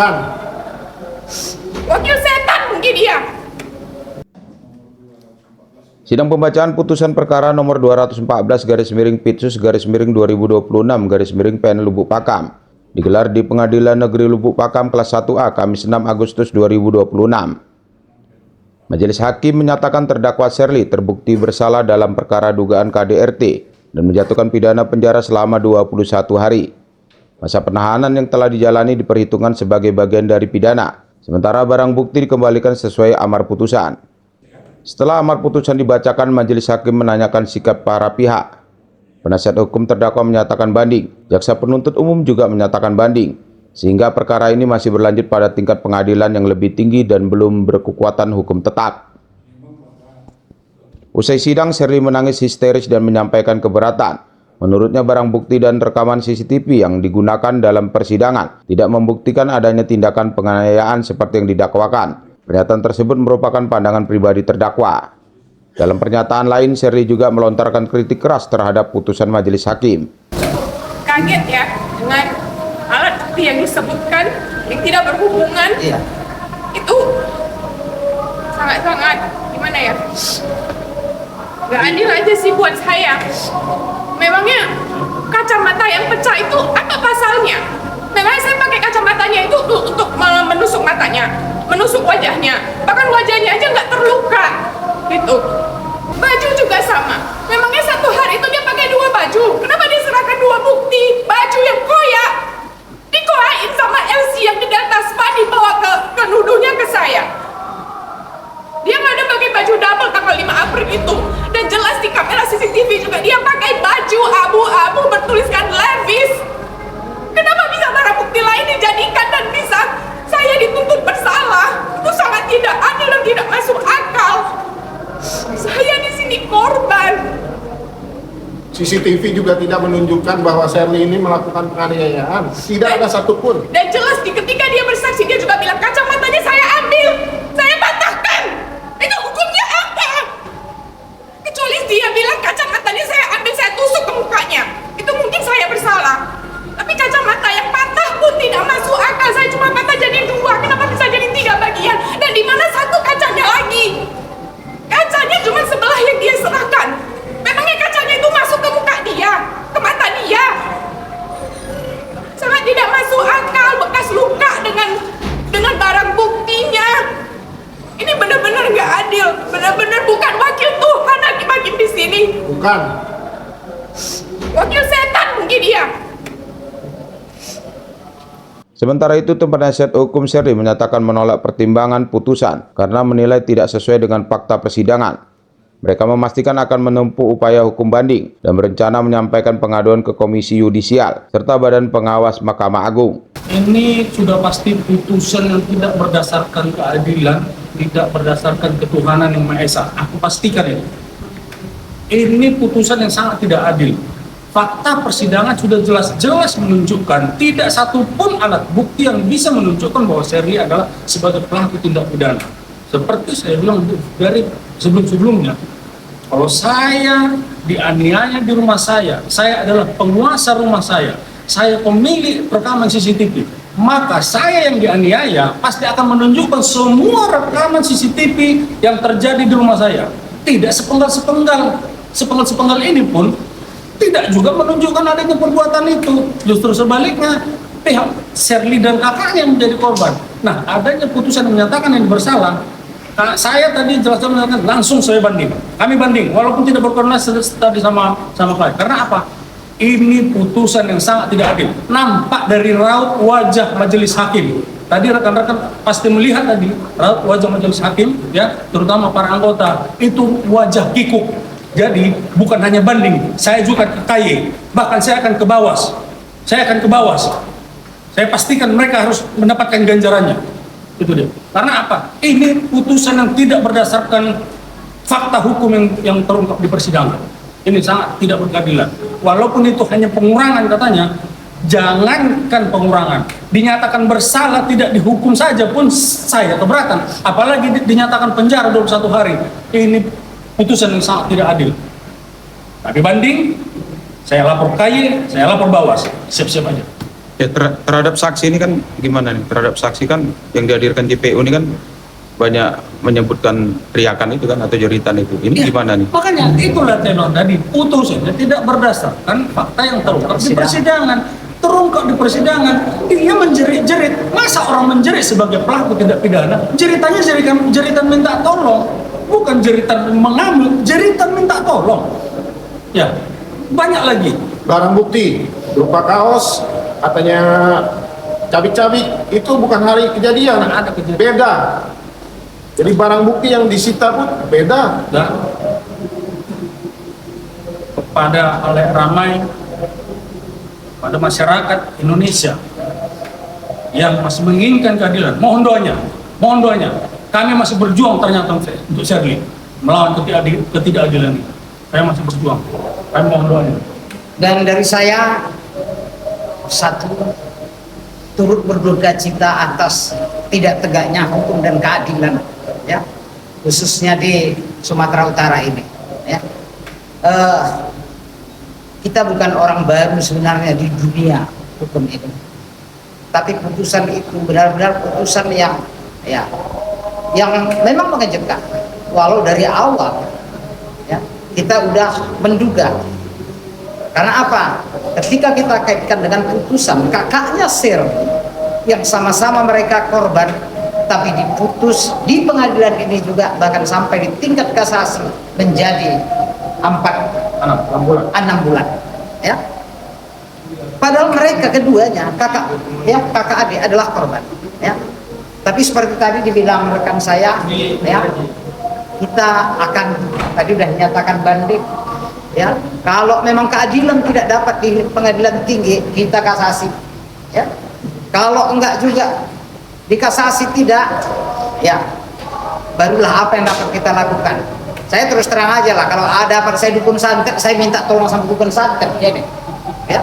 Bukan. Wakil setan mungkin dia. Sidang pembacaan putusan perkara nomor 214/Pitsus/2026/PN Lubuk Pakam digelar di Pengadilan Negeri Lubuk Pakam kelas 1A Kamis 6 Agustus 2026. Majelis Hakim menyatakan terdakwa Sherly terbukti bersalah dalam perkara dugaan KDRT dan menjatuhkan pidana penjara selama 21 hari. Masa penahanan yang telah dijalani diperhitungkan sebagai bagian dari pidana, sementara barang bukti dikembalikan sesuai amar putusan. Setelah amar putusan dibacakan, majelis hakim menanyakan sikap para pihak. Penasihat hukum terdakwa menyatakan banding, jaksa penuntut umum juga menyatakan banding, sehingga perkara ini masih berlanjut pada tingkat pengadilan yang lebih tinggi dan belum berkekuatan hukum tetap. Usai sidang, Sherly menangis histeris dan menyampaikan keberatan. Menurutnya barang bukti dan rekaman CCTV yang digunakan dalam persidangan tidak membuktikan adanya tindakan penganiayaan seperti yang didakwakan. Pernyataan tersebut merupakan pandangan pribadi terdakwa. Dalam pernyataan lain, Sherly juga melontarkan kritik keras terhadap putusan majelis hakim. Kaget ya dengan alat bukti yang disebutkan yang tidak berhubungan. Itu sangat-sangat gimana ya? Gak adil aja sih buat saya. Memangnya kacamata yang pecah itu apa pasalnya? Memangnya saya pakai kacamatanya itu untuk menusuk matanya, menusuk wajahnya, bahkan wajahnya aja nggak terluka, gitu. Baju juga sama. Memangnya satu hari itu dia pakai 2 baju. Kenapa dia serahkan 2 bukti? Baju yang koyak dikoyain sama LC yang di tasma dibawa ke nuduhnya ke saya. Dia nggak ada pakai baju double tanggal 5 April itu. Dan jelas di kamera CCTV juga dia pakai baju abu-abu bertuliskan Levi's. Kenapa bisa barang bukti lain dijadikan dan bisa saya dituntut bersalah? Itu sangat tidak adil dan tidak masuk akal. Saya di sini korban. CCTV juga tidak menunjukkan bahwa Sherly ini melakukan penganiayaan. Tidak ada satupun. Dan jelas ketika dia bersaksi dia juga bilang kacamatanya saya ambil, saya patahkan. Itu hukumnya apa? Kecuali dia bilang kacamatanya saya ambil, saya tusuk ke mukanya. Itu mungkin saya bersalah. Tapi kacamata yang patah pun tidak masuk akal. Saya cuma patah jadi 2. Kenapa bisa jadi 3 bagian? Dan di mana satu kacanya lagi? Kacanya cuma sebelah yang dia serahkan. Memangnya kacanya itu masuk ke muka dia, ke mata dia? Sangat tidak masuk akal. Bekas luka dengan barang buktinya. Ini benar-benar nggak adil. Benar-benar bukan wakil Tuhan hakim-hakim di sini. Bukan. Wakil setan mungkin dia. Sementara itu, tim penasihat hukum Sherly menyatakan menolak pertimbangan putusan karena menilai tidak sesuai dengan fakta persidangan. Mereka memastikan akan menempuh upaya hukum banding dan berencana menyampaikan pengaduan ke Komisi Yudisial serta Badan Pengawas Mahkamah Agung. Ini sudah pasti putusan yang tidak berdasarkan keadilan, tidak berdasarkan ketuhanan yang Maha Esa. Aku pastikan ini. Ini putusan yang sangat tidak adil. Fakta persidangan sudah jelas-jelas menunjukkan tidak satupun alat bukti yang bisa menunjukkan bahwa Sherly adalah sebagai pelaku tindak pidana. Seperti saya bilang dari sebelum-sebelumnya, kalau saya dianiaya di rumah saya adalah penguasa rumah saya pemilik rekaman CCTV, maka saya yang dianiaya pasti akan menunjukkan semua rekaman CCTV yang terjadi di rumah saya. Tidak sepenggal ini pun tidak juga menunjukkan adanya perbuatan itu. Justru sebaliknya, pihak Sherly dan kakaknya yang menjadi korban. Nah, adanya putusan yang menyatakan yang bersalah, saya tadi jelaskan mengatakan langsung saya banding. Kami banding, walaupun tidak berkoordinasi tadi sama klien. Karena apa? Ini putusan yang sangat tidak adil. Nampak dari raut wajah majelis hakim. Tadi rekan-rekan pasti melihat tadi raut wajah majelis hakim, ya, terutama para anggota itu wajah kikuk. Jadi bukan hanya banding, saya juga ke KY, bahkan saya akan ke Bawas. Saya pastikan mereka harus mendapatkan ganjarannya. Itu dia. Karena apa? Ini putusan yang tidak berdasarkan fakta hukum yang terungkap di persidangan. Ini sangat tidak berkeadilan. Walaupun itu hanya pengurangan katanya, jangankan pengurangan, dinyatakan bersalah tidak dihukum saja pun saya keberatan. Apalagi dinyatakan penjara 21 hari. Ini putusan yang sangat tidak adil. Tapi banding, saya lapor KY, saya lapor Bawas, siap-siap aja. Ya, terhadap saksi ini kan gimana nih? Terhadap saksi kan yang dihadirkan JPU ini kan banyak menyebutkan teriakan itu kan atau jeritan itu. Ini Ya, gimana nih? makanya itulah tenor tadi putusannya tidak berdasarkan fakta yang terungkap di persidangan. Terungkap di persidangan, dia menjerit-jerit. Masa orang menjerit sebagai pelaku tindak pidana? Jeritannya jeritan minta tolong, bukan jeritan mengambil, jeritan minta tolong. Ya, banyak lagi. Barang bukti berupa kaos, katanya cabik-cabik, itu bukan hari kejadian. Ada kejadian. Beda. Jadi barang bukti yang disita pun beda. Dan kepada halayak ramai, pada masyarakat Indonesia yang masih menginginkan keadilan, mohon doanya, kami masih berjuang ternyata untuk Shirley melawan ketidakadilan ini. Saya masih berjuang, kami mohon doanya. Dan dari saya, satu, turut berduka cita atas tidak tegaknya hukum dan keadilan, ya, khususnya di Sumatera Utara ini. Ya. Kita bukan orang baru sebenarnya di dunia hukum ini, tapi putusan itu benar-benar putusan yang, ya, yang memang mengejutkan. Walau dari awal, ya, kita udah menduga. Karena apa? Ketika kita kaitkan dengan putusan kakaknya Shirley yang sama-sama mereka korban, tapi diputus di pengadilan ini juga bahkan sampai di tingkat kasasi menjadi 6 bulan, ya. Padahal mereka keduanya kakak adik adalah korban, ya. Tapi seperti tadi dibilang rekan saya, ya, kita akan tadi sudah dinyatakan banding. Ya, kalau memang keadilan tidak dapat di pengadilan tinggi, kita kasasi. Ya, kalau enggak juga di kasasi tidak, ya, barulah apa yang dapat kita lakukan. Saya terus terang aja lah, kalau ada apa saya dukun santet, saya minta tolong sama dukun santet, ya, nih. Ya,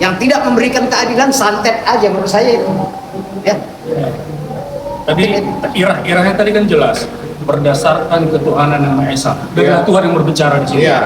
yang tidak memberikan keadilan santet aja menurut saya itu. Ya. Tadi irah-irahnya tadi kan jelas berdasarkan ketuhanan yang Maha Esa. Dengan Tuhan yang berbicara di sini. Iya.